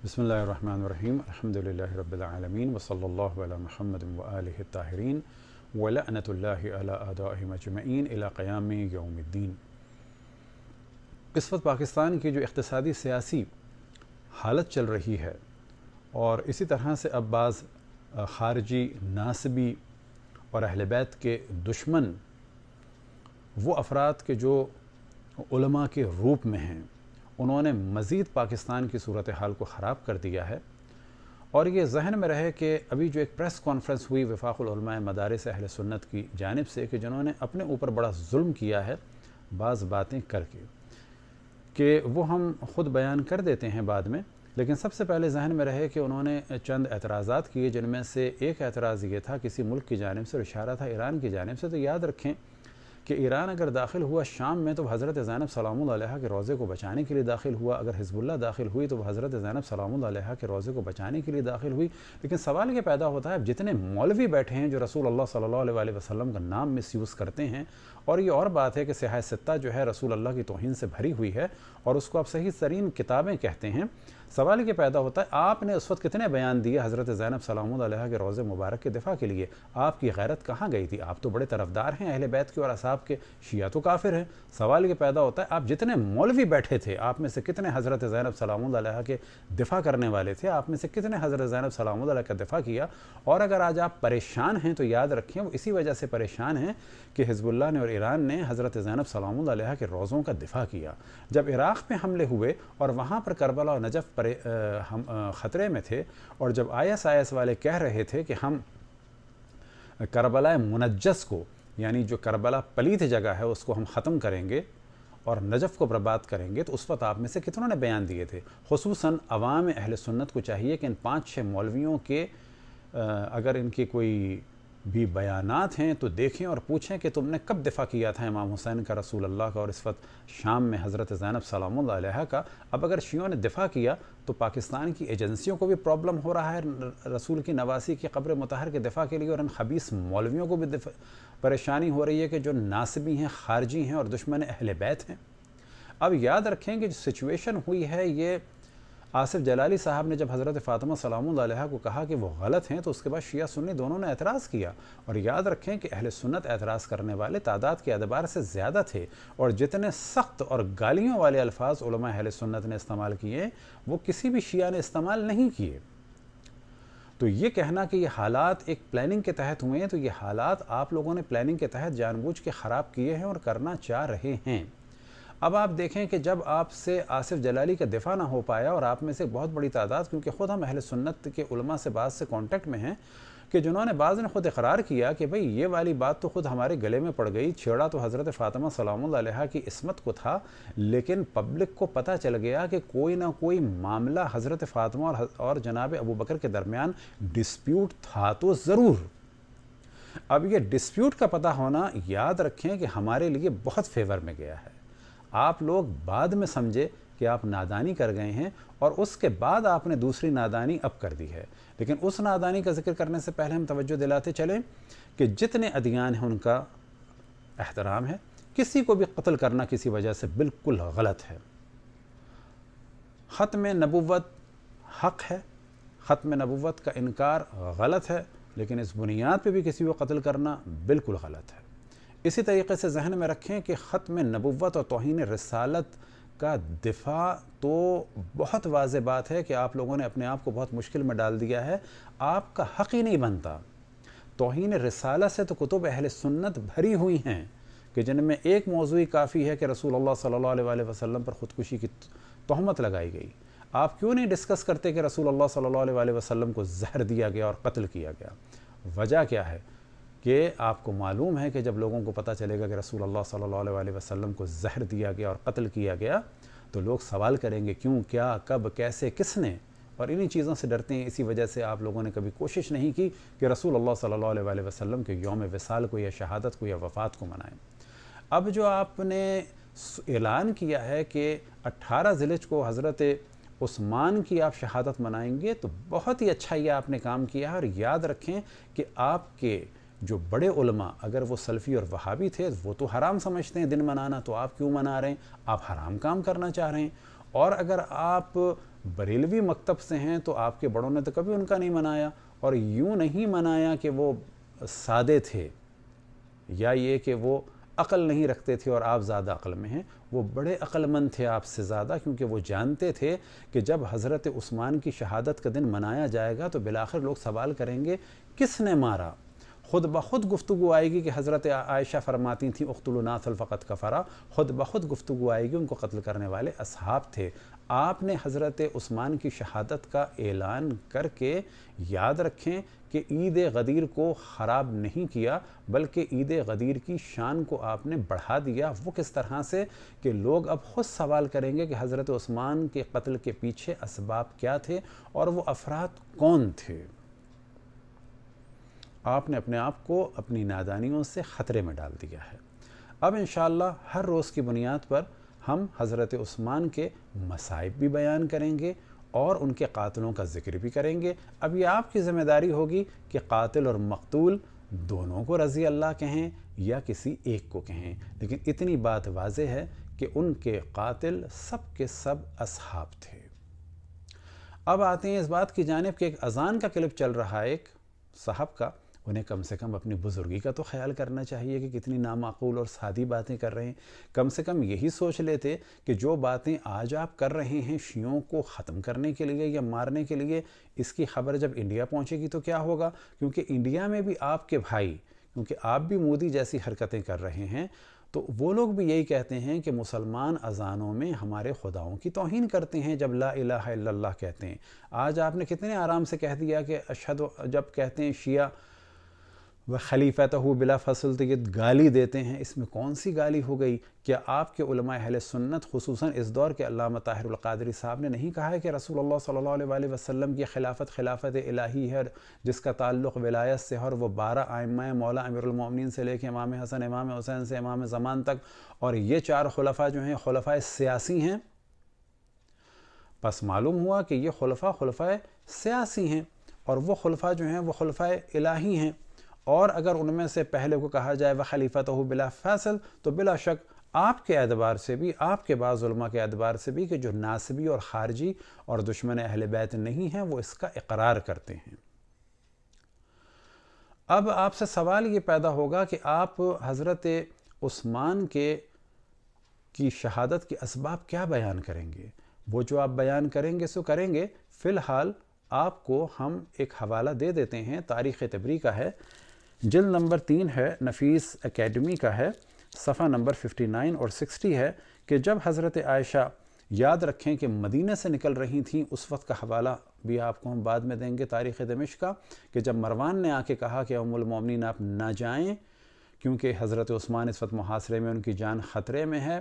بسم اللہ الرحمن الرحیم الحمدللہ رب العالمین وصلی اللہ علی محمد وآلہ الطاہرین ولعنۃ اللہ علی اعدائہم اجمعین الی قیام یوم الدین۔ اس وقت پاکستان کی جو اقتصادی سیاسی حالت چل رہی ہے اور اسی طرح سے اب بعض خارجی ناصبی اور اہل بیت کے دشمن وہ افراد کے جو علماء کے روپ میں ہیں، انہوں نے مزید پاکستان کی صورتحال کو خراب کر دیا ہے۔ اور یہ ذہن میں رہے کہ ابھی جو ایک پریس کانفرنس ہوئی وفاق العلماء مدارس اہل سنت کی جانب سے کہ جنہوں نے اپنے اوپر بڑا ظلم کیا ہے بعض باتیں کر کے، کہ وہ ہم خود بیان کر دیتے ہیں بعد میں، لیکن سب سے پہلے ذہن میں رہے کہ انہوں نے چند اعتراضات کیے، جن میں سے ایک اعتراض یہ تھا کسی ملک کی جانب سے، اور اشارہ تھا ایران کی جانب سے۔ تو یاد رکھیں کہ ایران اگر داخل ہوا شام میں تو حضرت زینب سلام اللہ علیہا کے روضے کو بچانے کے لیے داخل ہوا، اگر حزب اللہ داخل ہوئی تو وہ حضرت زینب سلام اللہ علیہا کے روضے کو بچانے کے لیے داخل ہوئی۔ لیکن سوال یہ پیدا ہوتا ہے اب جتنے مولوی بیٹھے ہیں جو رسول اللہ صلی اللہ علیہ وسلم کا نام مس یوز کرتے ہیں، اور یہ اور بات ہے کہ سیاہ ستہ جو ہے رسول اللہ کی توہین سے بھری ہوئی ہے اور اس کو آپ صحیح ترین کتابیں کہتے ہیں، سوال یہ پیدا ہوتا ہے آپ نے اس وقت کتنے بیان دیے حضرت زینب سلام اللہ علیہا کے روضے مبارک کے دفاع کے لیے؟ آپ کی غیرت کہاں گئی تھی؟ آپ تو بڑے طرفدار ہیں اہل بیت کے اور اصحاب کے، شیعہ تو کافر ہیں۔ سوال یہ پیدا ہوتا ہے آپ جتنے مولوی بیٹھے تھے آپ میں سے کتنے حضرت زینب سلام اللہ علیہا کے دفاع کرنے والے تھے؟ آپ میں سے کتنے حضرت زینب سلام اللہ علیہا کا دفاع کیا؟ اور اگر آج آپ پریشان ہیں تو یاد رکھیں وہ اسی وجہ سے پریشان ہیں کہ حزب اللہ نے اور ایران نے حضرت زینب سلام اللہ علیہا کے روضوں کا دفاع کیا۔ جب عراق میں حملے ہوئے اور وہاں پر کربلا اور نجف پر خطرے میں تھے، اور جب IS والے کہہ رہے تھے کہ ہم کربلا منجس کو، یعنی جو کربلا پلیت جگہ ہے اس کو ہم ختم کریں گے اور نجف کو برباد کریں گے، تو اس وقت آپ میں سے کتنوں نے بیان دیے تھے؟ خصوصاً عوام اہل سنت کو چاہیے کہ ان 5-6 مولویوں کے اگر ان کی کوئی بھی بیانات ہیں تو دیکھیں اور پوچھیں کہ تم نے کب دفاع کیا تھا امام حسین کا، رسول اللہ کا، اور اس وقت شام میں حضرت زینب سلام اللہ علیہا کا۔ اب اگر شیعوں نے دفاع کیا تو پاکستان کی ایجنسیوں کو بھی پرابلم ہو رہا ہے رسول کی نواسی کی قبر مطہر کے دفاع کے لیے، اور ان خبیث مولویوں کو بھی پریشانی ہو رہی ہے کہ جو ناصبی ہیں، خارجی ہیں اور دشمن اہل بیت ہیں۔ اب یاد رکھیں کہ جو سچویشن ہوئی ہے، یہ آصف جلالی صاحب نے جب حضرت فاطمہ سلام اللہ علیہا کو کہا کہ وہ غلط ہیں تو اس کے بعد شیعہ سنی دونوں نے اعتراض کیا، اور یاد رکھیں کہ اہل سنت اعتراض کرنے والے تعداد کے اعتبار سے زیادہ تھے، اور جتنے سخت اور گالیوں والے الفاظ علماء اہل سنت نے استعمال کیے وہ کسی بھی شیعہ نے استعمال نہیں کیے۔ تو یہ کہنا کہ یہ حالات ایک پلاننگ کے تحت ہوئے ہیں، تو یہ حالات آپ لوگوں نے پلاننگ کے تحت جان بوجھ کے خراب کیے ہیں اور کرنا چاہ رہے ہیں۔ اب آپ دیکھیں کہ جب آپ سے آصف جلالی کا دفاع نہ ہو پایا، اور آپ میں سے بہت بڑی تعداد، کیونکہ خود ہم اہل سنت کے علماء سے بعض سے کانٹیکٹ میں ہیں، کہ جنہوں نے بعض نے خود اقرار کیا کہ بھئی یہ والی بات تو خود ہمارے گلے میں پڑ گئی، چھیڑا تو حضرت فاطمہ سلام اللہ علیہا کی عصمت کو تھا، لیکن پبلک کو پتہ چل گیا کہ کوئی نہ کوئی معاملہ حضرت فاطمہ اور جناب ابو بکر کے درمیان ڈسپیوٹ تھا تو ضرور۔ اب یہ ڈسپیوٹ کا پتہ ہونا یاد رکھیں کہ ہمارے لیے بہت فیور میں گیا ہے۔ آپ لوگ بعد میں سمجھے کہ آپ نادانی کر گئے ہیں، اور اس کے بعد آپ نے دوسری نادانی اب کر دی ہے، لیکن اس نادانی کا ذکر کرنے سے پہلے ہم توجہ دلاتے چلیں کہ جتنے ادیان ہیں ان کا احترام ہے، کسی کو بھی قتل کرنا کسی وجہ سے بالکل غلط ہے۔ ختم نبوت حق ہے، ختم نبوت کا انکار غلط ہے، لیکن اس بنیاد پہ بھی کسی کو قتل کرنا بالکل غلط ہے۔ اسی طریقے سے ذہن میں رکھیں کہ ختم نبوت اور توہین رسالت کا دفاع تو بہت واضح بات ہے کہ آپ لوگوں نے اپنے آپ کو بہت مشکل میں ڈال دیا ہے، آپ کا حق ہی نہیں بنتا۔ توہین رسالت سے تو کتب اہل سنت بھری ہوئی ہیں کہ جن میں ایک موضوع کافی ہے کہ رسول اللہ صلی اللہ علیہ وسلم پر خودکشی کی تہمت لگائی گئی۔ آپ کیوں نہیں ڈسکس کرتے کہ رسول اللہ صلی اللہ علیہ وسلم کو زہر دیا گیا اور قتل کیا گیا؟ وجہ کیا ہے کہ آپ کو معلوم ہے کہ جب لوگوں کو پتہ چلے گا کہ رسول اللہ صلی اللہ علیہ وسلم کو زہر دیا گیا اور قتل کیا گیا تو لوگ سوال کریں گے کیوں، کیا، کب، کیسے، کس نے، اور انہی چیزوں سے ڈرتے ہیں۔ اسی وجہ سے آپ لوگوں نے کبھی کوشش نہیں کی کہ رسول اللہ صلی اللہ علیہ وسلم کے یوم وصال کو یا شہادت کو یا وفات کو منائیں۔ اب جو آپ نے اعلان کیا ہے کہ 18 ذی الحجہ کو حضرت عثمان کی آپ شہادت منائیں گے، تو بہت ہی اچھا یہ آپ نے کام کیا ہے، اور یاد رکھیں کہ آپ کے جو بڑے علماء اگر وہ سلفی اور وہابی تھے وہ تو حرام سمجھتے ہیں دن منانا، تو آپ کیوں منا رہے ہیں؟ آپ حرام کام کرنا چاہ رہے ہیں۔ اور اگر آپ بریلوی مکتب سے ہیں تو آپ کے بڑوں نے تو کبھی ان کا نہیں منایا، اور یوں نہیں منایا کہ وہ سادے تھے یا یہ کہ وہ عقل نہیں رکھتے تھے اور آپ زیادہ عقل میں ہیں. وہ بڑے عقل مند تھے آپ سے زیادہ، کیونکہ وہ جانتے تھے کہ جب حضرت عثمان کی شہادت کا دن منایا جائے گا تو بالآخر لوگ سوال کریں گے کس نے مارا. خود بخود گفتگو آئے گی کہ حضرت عائشہ فرماتی تھیں اقتلوا ناصل فقط کفرا، خود بخود گفتگو آئے گی ان کو قتل کرنے والے اصحاب تھے. آپ نے حضرت عثمان کی شہادت کا اعلان کر کے یاد رکھیں کہ عید غدیر کو خراب نہیں کیا، بلکہ عید غدیر کی شان کو آپ نے بڑھا دیا. وہ کس طرح سے کہ لوگ اب خود سوال کریں گے کہ حضرت عثمان کے قتل کے پیچھے اسباب کیا تھے اور وہ افراد کون تھے. آپ نے اپنے آپ کو اپنی نادانیوں سے خطرے میں ڈال دیا ہے. اب انشاءاللہ ہر روز کی بنیاد پر ہم حضرت عثمان کے مصائب بھی بیان کریں گے اور ان کے قاتلوں کا ذکر بھی کریں گے. اب یہ آپ کی ذمہ داری ہوگی کہ قاتل اور مقتول دونوں کو رضی اللہ کہیں یا کسی ایک کو کہیں، لیکن اتنی بات واضح ہے کہ ان کے قاتل سب کے سب اصحاب تھے. اب آتے ہیں اس بات کی جانب کہ ایک اذان کا کلپ چل رہا ہے ایک صاحب کا، انہیں کم سے کم اپنی بزرگی کا تو خیال کرنا چاہیے کہ کتنی نامعقول اور سادی باتیں کر رہے ہیں. کم سے کم یہی سوچ لیتے کہ جو باتیں آج آپ کر رہے ہیں شیعوں کو ختم کرنے کے لیے یا مارنے کے لیے، اس کی خبر جب انڈیا پہنچے گی تو کیا ہوگا. کیونکہ انڈیا میں بھی آپ کے بھائی، کیونکہ آپ بھی مودی جیسی حرکتیں کر رہے ہیں، تو وہ لوگ بھی یہی کہتے ہیں کہ مسلمان اذانوں میں ہمارے خداؤں کی توہین کرتے ہیں جب لا الہ الا اللہ کہتے ہیں. آج آپ نے کتنے آرام سے کہہ دیا کہ اشہد، جب کہتے ہیں شیعہ و خلیفتہ بلا فصل، تو یہ گالی دیتے ہیں. اس میں کون سی گالی ہو گئی؟ کیا آپ کے علماء اہل سنت خصوصاً اس دور کے علامہ طاہر القادری صاحب نے نہیں کہا ہے کہ رسول اللہ صلی اللہ علیہ وآلہ وسلم کی خلافت الہی ہے جس کا تعلق ولایت سے ہے، اور وہ 12 ائمہ مولا امیر المومنین سے لے کے امام حسن، امام حسین سے امام زمان تک، اور یہ 4 خلفاء جو ہیں خلفاء سیاسی ہیں. پس معلوم ہوا کہ یہ خلفاء سیاسی ہیں اور وہ خلفاء جو ہیں وہ خلفاء الہی ہیں. اور اگر ان میں سے پہلے کو کہا جائے وخلیفتہ بلا فاصل، تو بلا شک آپ کے اعتبار سے بھی، آپ کے بعض علماء کے اعتبار سے بھی، کہ جو ناسبی اور خارجی اور دشمن اہل بیت نہیں ہیں وہ اس کا اقرار کرتے ہیں. اب آپ سے سوال یہ پیدا ہوگا کہ آپ حضرت عثمان کی شہادت کے اسباب کیا بیان کریں گے؟ وہ جو آپ بیان کریں گے سو کریں گے. فی الحال آپ کو ہم ایک حوالہ دے دیتے ہیں، تاریخ طبری کا ہے، جلد نمبر 3 ہے، نفیس اکیڈمی کا ہے، صفحہ نمبر 59 اور 60 ہے کہ جب حضرت عائشہ، یاد رکھیں کہ مدینہ سے نکل رہی تھیں، اس وقت کا حوالہ بھی آپ کو ہم بعد میں دیں گے تاریخ دمشق کا، کہ جب مروان نے آ کے کہا کہ ام المومنین آپ نہ جائیں کیونکہ حضرت عثمان اس وقت محاصرے میں، ان کی جان خطرے میں ہے،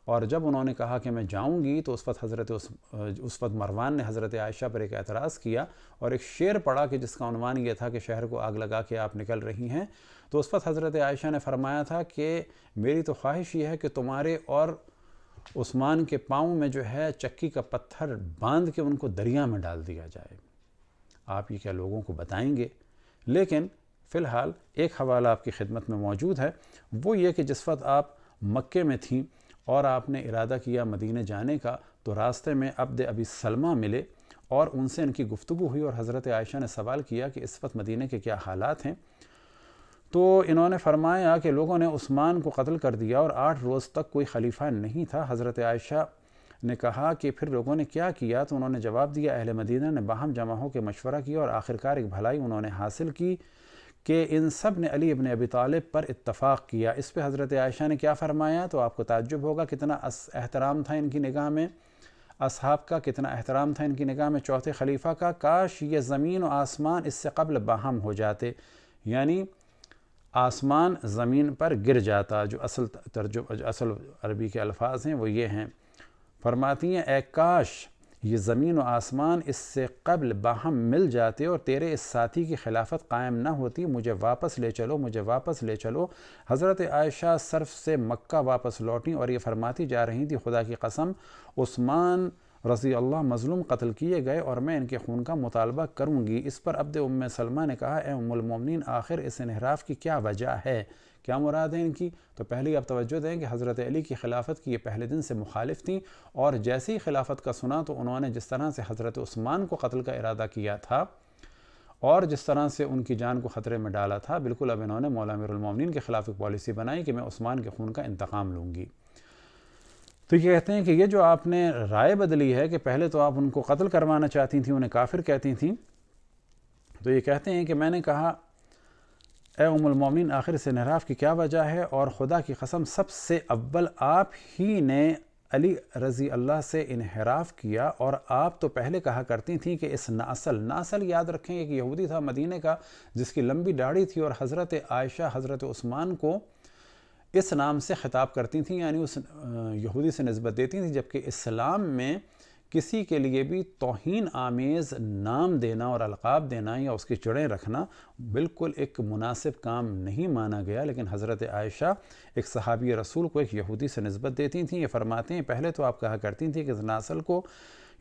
اور جب انہوں نے کہا کہ میں جاؤں گی تو اس وقت مروان نے حضرت عائشہ پر ایک اعتراض کیا اور ایک شعر پڑھا کہ جس کا عنوان یہ تھا کہ شہر کو آگ لگا کے آپ نکل رہی ہیں. تو اس وقت حضرت عائشہ نے فرمایا تھا کہ میری تو خواہش یہ ہے کہ تمہارے اور عثمان کے پاؤں میں جو ہے چکی کا پتھر باندھ کے ان کو دریا میں ڈال دیا جائے. آپ یہ کیا لوگوں کو بتائیں گے؟ لیکن فی الحال ایک حوالہ آپ کی خدمت میں موجود ہے، وہ یہ کہ جس وقت آپ مکے میں تھیں اور آپ نے ارادہ کیا مدینہ جانے کا، تو راستے میں عبد ابی سلمہ ملے اور ان سے ان کی گفتگو ہوئی، اور حضرت عائشہ نے سوال کیا کہ اس وقت مدینہ کے کیا حالات ہیں. تو انہوں نے فرمایا کہ لوگوں نے عثمان کو قتل کر دیا اور 8 روز تک کوئی خلیفہ نہیں تھا. حضرت عائشہ نے کہا کہ پھر لوگوں نے کیا کیا؟ تو انہوں نے جواب دیا اہل مدینہ نے باہم جمع ہو کے مشورہ کیا اور آخرکار ایک بھلائی انہوں نے حاصل کی کہ ان سب نے علی ابن ابی طالب پر اتفاق کیا. اس پہ حضرت عائشہ نے کیا فرمایا؟ تو آپ کو تعجب ہوگا کتنا احترام تھا ان کی نگاہ میں اصحاب کا، کتنا احترام تھا ان کی نگاہ میں چوتھے خلیفہ کا. کاش یہ زمین و آسمان اس سے قبل باہم ہو جاتے، یعنی آسمان زمین پر گر جاتا. جو اصل عربی کے الفاظ ہیں وہ یہ ہیں. فرماتی ہیں اے کاش یہ زمین و آسمان اس سے قبل باہم مل جاتے اور تیرے اس ساتھی کی خلافت قائم نہ ہوتی. مجھے واپس لے چلو، مجھے واپس لے چلو. حضرت عائشہ صرف سے مکہ واپس لوٹیں اور یہ فرماتی جا رہی تھی خدا کی قسم عثمان رضی اللہ مظلوم قتل کیے گئے اور میں ان کے خون کا مطالبہ کروں گی۔ اس پر عبد ام سلمہ نے کہا، اے ام المومنین، آخر اس انحراف کی کیا وجہ ہے؟ کیا مراد ہے ان کی؟ تو پہلی آپ توجہ دیں کہ حضرت علی کی خلافت کی یہ پہلے دن سے مخالف تھیں، اور جیسے ہی خلافت کا سنا تو انہوں نے جس طرح سے حضرت عثمان کو قتل کا ارادہ کیا تھا اور جس طرح سے ان کی جان کو خطرے میں ڈالا تھا، بالکل اب انہوں نے مولا امیر المومنین کے خلاف ایک پالیسی بنائی کہ میں عثمان کے خون کا انتقام لوں گی۔ تو یہ کہتے ہیں کہ یہ جو آپ نے رائے بدلی ہے کہ پہلے تو آپ ان کو قتل کروانا چاہتی تھیں، انہیں کافر کہتی تھیں، تو یہ کہتے ہیں کہ میں نے کہا، اے ام المومنین، آخر اس انحراف کی کیا وجہ ہے؟ اور خدا کی قسم سب سے اول آپ ہی نے علی رضی اللہ سے انحراف کیا، اور آپ تو پہلے کہا کرتی تھیں کہ اس ناصل یاد رکھیں، ایک یہودی تھا مدینے کا جس کی لمبی داڑھی تھی، اور حضرت عائشہ حضرت عثمان کو اس نام سے خطاب کرتی تھیں، یعنی اس یہودی سے نسبت دیتی تھیں، جبکہ اسلام میں کسی کے لیے بھی توہین آمیز نام دینا اور القاب دینا یا اس کی جڑیں رکھنا بالکل ایک مناسب کام نہیں مانا گیا۔ لیکن حضرت عائشہ ایک صحابی رسول کو ایک یہودی سے نسبت دیتی تھیں۔ یہ فرماتے ہیں پہلے تو آپ کہا کرتی تھیں کہ اس ناصل کو،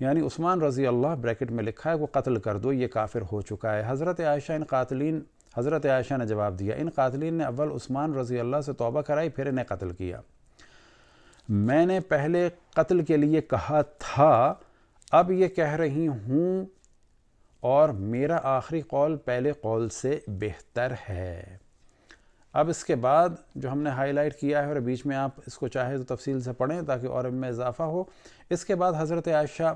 یعنی عثمان رضی اللہ بریکٹ میں لکھا ہے، وہ قتل کر دو، یہ کافر ہو چکا ہے۔ حضرت عائشہ نے جواب دیا، ان قاتلین نے اول عثمان رضی اللہ سے توبہ کرائی، پھر انہیں قتل کیا۔ میں نے پہلے قتل کے لیے کہا تھا، اب یہ کہہ رہی ہوں، اور میرا آخری قول پہلے قول سے بہتر ہے۔ اب اس کے بعد جو ہم نے ہائی لائٹ کیا ہے، اور بیچ میں آپ اس کو چاہے تو تفصیل سے پڑھیں تاکہ اور ان میں اضافہ ہو۔ اس کے بعد حضرت عائشہ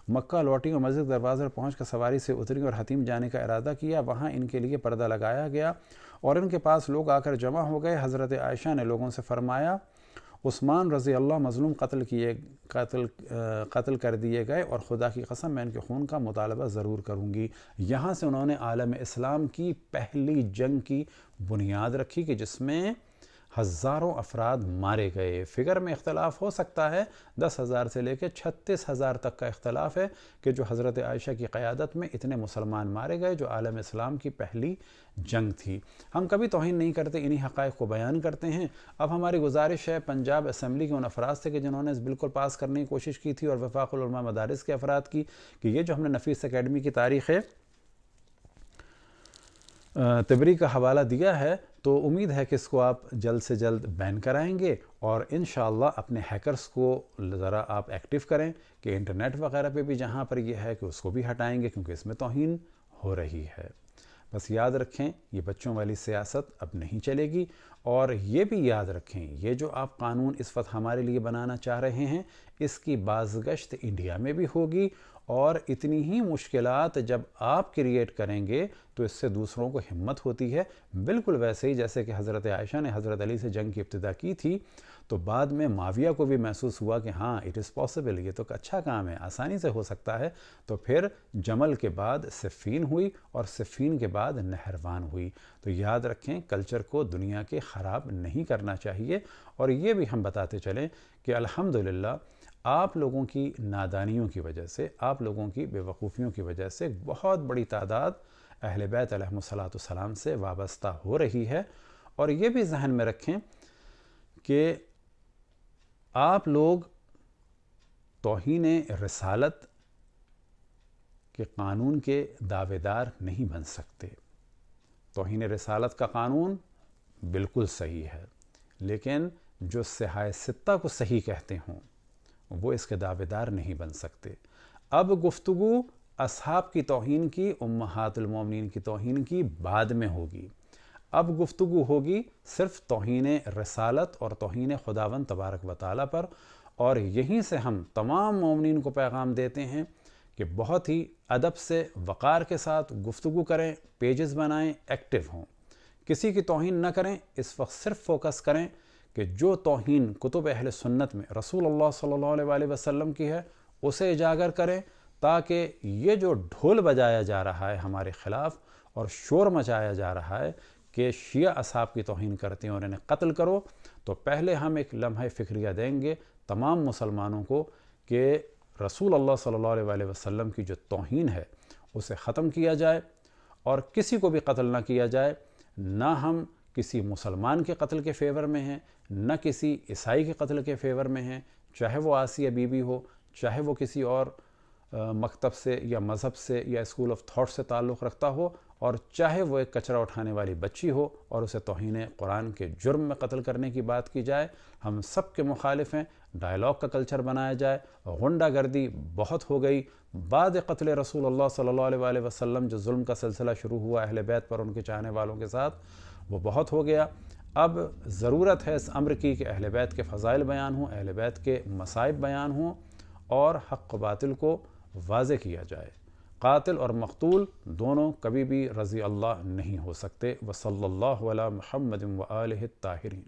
مکہ لوٹی اور مسجد دروازے پر پہنچ کر سواری سے اتری اور حتیم جانے کا ارادہ کیا۔ وہاں ان کے لیے پردہ لگایا گیا اور ان کے پاس لوگ آ کر جمع ہو گئے۔ حضرت عائشہ نے لوگوں سے فرمایا، عثمان رضی اللہ مظلوم قتل کر دیے گئے، اور خدا کی قسم میں ان کے خون کا مطالبہ ضرور کروں گی۔ یہاں سے انہوں نے عالم اسلام کی پہلی جنگ کی بنیاد رکھی کہ جس میں ہزاروں افراد مارے گئے۔ فگر میں اختلاف ہو سکتا ہے، 10,000 سے لے کے 36,000 تک کا اختلاف ہے کہ جو حضرت عائشہ کی قیادت میں اتنے مسلمان مارے گئے، جو عالم اسلام کی پہلی جنگ تھی۔ ہم کبھی توہین نہیں کرتے، انہی حقائق کو بیان کرتے ہیں۔ اب ہماری گزارش ہے پنجاب اسمبلی کے ان افراد سے کہ جنہوں نے اس بل کو پاس کرنے کی کوشش کی تھی، اور وفاق العلماء مدارس کے افراد کی، کہ یہ جو ہم نے نفیس اکیڈمی کی تاریخ تبری کا حوالہ دیا ہے، تو امید ہے کہ اس کو آپ جلد سے جلد بین کرائیں گے، اور انشاءاللہ اپنے ہیکرز کو ذرا آپ ایکٹیو کریں کہ انٹرنیٹ وغیرہ پہ بھی جہاں پر یہ ہے کہ اس کو بھی ہٹائیں گے، کیونکہ اس میں توہین ہو رہی ہے۔ بس یاد رکھیں یہ بچوں والی سیاست اب نہیں چلے گی، اور یہ بھی یاد رکھیں یہ جو آپ قانون اس وقت ہمارے لیے بنانا چاہ رہے ہیں، اس کی بازگشت انڈیا میں بھی ہوگی، اور اتنی ہی مشکلات جب آپ کریٹ کریں گے تو اس سے دوسروں کو ہمت ہوتی ہے۔ بالکل ویسے ہی جیسے کہ حضرت عائشہ نے حضرت علی سے جنگ کی ابتدا کی تھی، تو بعد میں معاویہ کو بھی محسوس ہوا کہ ہاں اٹ از پاسبل، یہ تو اچھا کام ہے، آسانی سے ہو سکتا ہے، تو پھر جمل کے بعد صفین ہوئی، اور صفین کے بعد نہروان ہوئی۔ تو یاد رکھیں کلچر کو دنیا کے خراب نہیں کرنا چاہیے، اور یہ بھی ہم بتاتے چلیں کہ الحمدللہ آپ لوگوں کی نادانیوں کی وجہ سے، آپ لوگوں کی بے وقوفیوں کی وجہ سے بہت بڑی تعداد اہل بیت علیہ السلام سے وابستہ ہو رہی ہے۔ اور یہ بھی ذہن میں رکھیں کہ آپ لوگ توہین رسالت کے قانون کے دعوے دار نہیں بن سکتے۔ توہین رسالت کا قانون بالکل صحیح ہے، لیکن جو صحائے ستہ کو صحیح کہتے ہوں وہ اس کے دعوے دار نہیں بن سکتے۔ اب گفتگو اصحاب کی توہین کی، امہات المومنین کی توہین کی بعد میں ہوگی۔ اب گفتگو ہوگی صرف توہین رسالت اور توہین خداوند تبارک و تعالیٰ پر، اور یہیں سے ہم تمام مومنین کو پیغام دیتے ہیں کہ بہت ہی ادب سے وقار کے ساتھ گفتگو کریں، پیجز بنائیں، ایکٹیو ہوں، کسی کی توہین نہ کریں۔ اس وقت صرف فوکس کریں کہ جو توہین کتب اہل سنت میں رسول اللہ صلی اللہ علیہ وسلم کی ہے اسے اجاگر کریں، تاکہ یہ جو ڈھول بجایا جا رہا ہے ہمارے خلاف اور شور مچایا جا رہا ہے کہ شیعہ اصحاب کی توہین کرتے ہیں اور انہیں قتل کرو، تو پہلے ہم ایک لمحہ فکریہ دیں گے تمام مسلمانوں کو کہ رسول اللہ صلی اللہ علیہ وسلم کی جو توہین ہے اسے ختم کیا جائے، اور کسی کو بھی قتل نہ کیا جائے۔ نہ ہم کسی مسلمان کے قتل کے فیور میں ہیں، نہ کسی عیسائی کے قتل کے فیور میں ہیں، چاہے وہ آسیہ بی بی ہو، چاہے وہ کسی اور مکتب سے یا مذہب سے یا اسکول آف تھاٹ سے تعلق رکھتا ہو، اور چاہے وہ ایک کچرا اٹھانے والی بچی ہو اور اسے توہین قرآن کے جرم میں قتل کرنے کی بات کی جائے، ہم سب کے مخالف ہیں۔ ڈائلاگ کا کلچر بنایا جائے، غنڈہ گردی بہت ہو گئی، بعد قتل رسول اللہ صلی اللہ علیہ وآلہ وسلم جو ظلم کا سلسلہ شروع ہوا اہل بیت پر ان کے چاہنے والوں کے ساتھ، وہ بہت ہو گیا۔ اب ضرورت ہے اس امر کی کہ اہل بیت کے فضائل بیان ہوں، اہل بیت کے مصائب بیان ہوں، اور حق و باطل کو واضح کیا جائے۔ قاتل اور مقتول دونوں کبھی بھی رضی اللہ نہیں ہو سکتے۔ وصلی اللہ علی محمد وآلہ الطاہرین۔